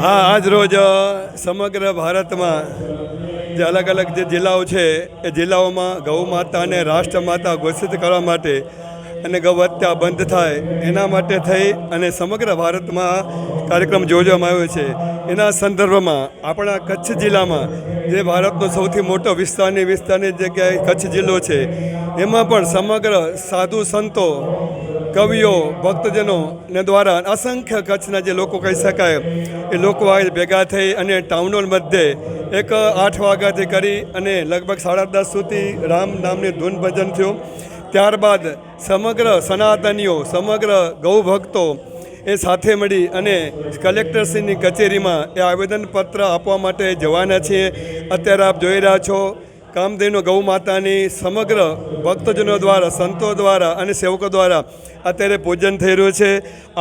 હા, આજ રોજ સમગ્ર ભારતમાં જે અલગ અલગ જે જિલ્લાઓ છે એ જિલ્લાઓમાં ગૌ માતા અને રાષ્ટ્રમાતા ઘોષિત કરવા માટે અને ગૌ હત્યા બંધ થાય એના માટે થઈ અને સમગ્ર ભારતમાં કાર્યક્રમ યોજવામાં આવ્યો છે. એના સંદર્ભમાં આપણા કચ્છ જિલ્લામાં જે ભારતનો સૌથી મોટો વિસ્તારની જગ્યાએ કચ્છ જિલ્લો છે, એમાં પણ સમગ્ર સાધુ સંતો, કવિઓ, ભક્તજનો ને દ્વારા અસંખ્ય કચ્છના જે લોકો કહી શકાય એ લોકો ભેગા થઈ અને ટાઉન હોલ મધ્યે એક 8 વાગ્યાથી કરી અને લગભગ 10:30 સુધી રામ નામની ધૂન ભજન થયું. ત્યારબાદ સમગ્ર સનાતનીઓ, સમગ્ર ગૌ ભક્તો એ સાથે મળી અને કલેક્ટરશ્રીની કચેરીમાં એ આવેદનપત્ર આપવા માટે જવાના છીએ. અત્યારે આપ જોઈ રહ્યા છો કામધેનુ ગૌ માતાની સમગ્ર ભક્તજનો દ્વારા, સંતો દ્વારા અને સેવકો દ્વારા અત્યારે પૂજન થઈ રહ્યું છે.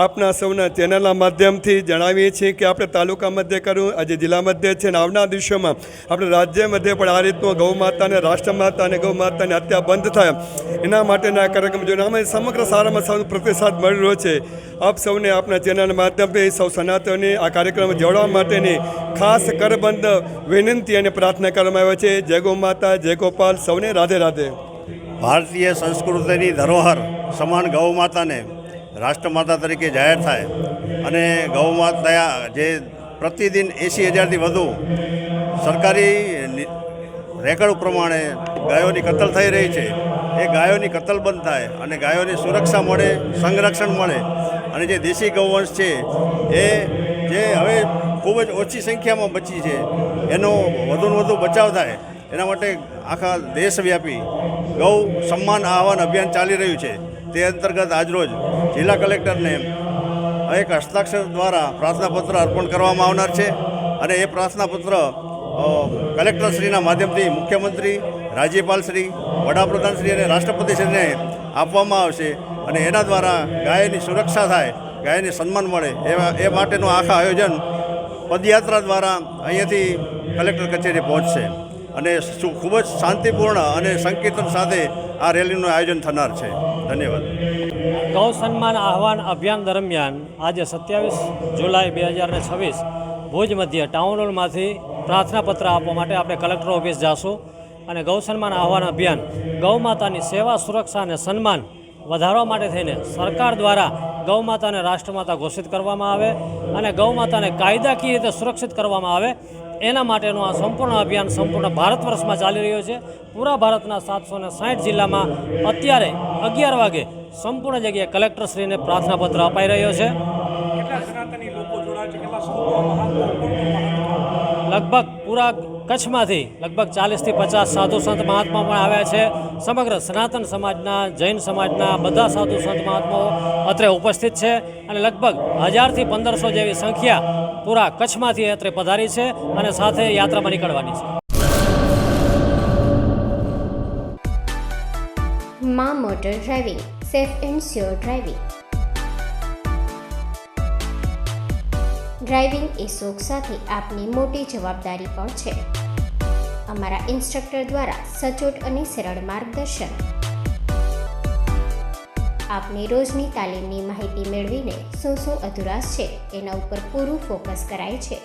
આપના સૌના ચેનલના માધ્યમથી જણાવીએ છીએ કે આપણે તાલુકા મધ્યે કરવું, આજે જિલ્લા મધ્યે છે, અને આવનાર દિવસોમાં આપણે રાજ્ય મધ્યે પણ આ રીતનું ગૌ માતાને, રાષ્ટ્રમાતા અને ગૌ માતાની હત્યા બંધ થાય એના માટેના કાર્યક્રમ જોઈને અમે સમગ્ર સારામાં સારો પ્રતિસાદ મળી રહ્યો છે. આપ સૌને આપના ચેનલના માધ્યમથી સૌ સનાતનોની આ કાર્યક્રમ જોડવા માટેની ખાસ કરબંધ વિનંતી અને પ્રાર્થના કરવામાં આવે છે. જય ગૌ માતા, જય ગોપાલ, સૌને રાધે રાધે. ભારતીય સંસ્કૃતિની ધરોહર સમાન ગૌ માતાને રાષ્ટ્રમાતા તરીકે જાહેર થાય અને ગૌ માતા જે પ્રતિદિન 80,000થી વધુ સરકારી રેકર્ડ પ્રમાણે ગાયોની કતલ થઈ રહી છે, એ ગાયોની કતલ બંધ થાય અને ગાયોની સુરક્ષા મળે, સંરક્ષણ મળે અને જે દેશી ગૌવંશ છે એ જે હવે ખૂબ જ ઓછી સંખ્યામાં બચી છે એનો વધુને વધુ બચાવ થાય એના માટે આખા દેશવ્યાપી ગૌ સન્માન આહવાન અભિયાન ચાલી રહ્યું છે. તે અંતર્ગત આજરોજ જિલ્લા કલેક્ટરને એક હસ્તાક્ષર દ્વારા પ્રાર્થનાપત્ર અર્પણ કરવામાં આવનાર છે અને એ પ્રાર્થનાપત્ર કલેક્ટરશ્રીના માધ્યમથી મુખ્યમંત્રી, રાજ્યપાલશ્રી, વડાપ્રધાનશ્રી અને રાષ્ટ્રપતિશ્રીને આપવામાં આવશે અને એના દ્વારા ગાયની સુરક્ષા થાય, ગાયને સન્માન મળે એ માટેનું આખા આયોજન પદયાત્રા દ્વારા અહીંયાથી કલેક્ટર કચેરી પહોંચશે અને ખૂબ જ શાંતિપૂર્ણ અને સંકીર્તન સાથે આ રેલીનું આયોજન થનાર છે. ધન્યવાદ. ગૌ સન્માન આહવાન અભિયાન દરમિયાન આજે 27 જુલાઈ 2026 ભુજ મધ્ય ટાઉન હોલમાંથી પ્રાર્થનાપત્ર આપવા માટે આપણે કલેક્ટર ઓફિસ જાશું અને ગૌ સન્માન આહવાન અભિયાન ગૌ માતાની સેવા, સુરક્ષા અને સન્માન વધારવા માટે થઈને સરકાર દ્વારા ગૌ માતાને રાષ્ટ્રમાતા ઘોષિત કરવામાં આવે અને ગૌ માતાને કાયદાકીય રીતે સુરક્ષિત કરવામાં આવે એના માટેનું આ સંપૂર્ણ અભિયાન સંપૂર્ણ ભારત વર્ષમાં ચાલી રહ્યો છે. પૂરા ભારતના 760 જિલ્લામાં અત્યારે 11 વાગે સંપૂર્ણ જગ્યાએ કલેક્ટરશ્રીને પ્રાર્થનાપત્ર અપાઈ રહ્યો છે. લગભગ પૂરા કચ્છમાંથી લગભગ 40થી 50 સાધુ સંત મહાત્મા પણ આવ્યા છે. સમગ્ર સનાતન સમાજના, જૈન સમાજના બધા સાધુ સંત મહાત્માઓ અત્રે ઉપસ્થિત છે અને લગભગ 1000થી 1500 જેવી સંખ્યા પૂરા કચ્છમાંથી અત્રે પધારી છે અને સાથે યાત્રામાં નીકળવાની છે. માં motor driving, safe and sure driving. Driving એ શોખ સાથે આપની મોટી જવાબદારી પણ છે. અમારા ઇન્સ્ટ્રક્ટર દ્વારા સચોટ અને સરળ માર્ગદર્શન. આપની રોજની તાલીમની માહિતી મેળવીને શું અધુરાશ છે એના ઉપર પૂરું ફોકસ કરાય છે.